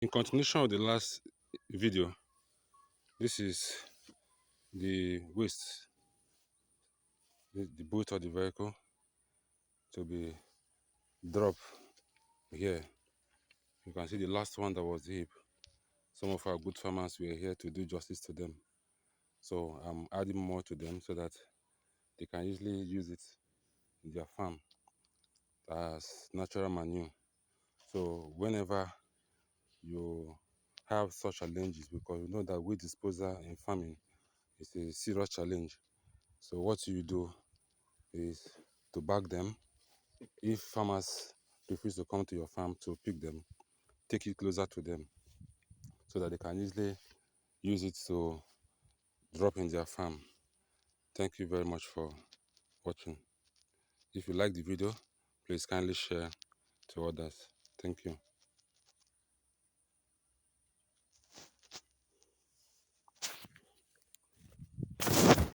In continuation of the last video, this is the waste, the boot of the vehicle to be dropped here. You can see the last one that was the hip. Some of our good farmers were here to do justice to them. So I'm adding more to them so that they can easily use it in their farm as natural manure. So whenever you have such challenges, because you know that waste disposal in farming is a serious challenge. So what you do is to bag them. If farmers refuse to come to your farm to pick them, take it closer to them so that they can easily use it to drop in their farm. Thank you very much for watching. If you like the video, please kindly share to others. Thank you.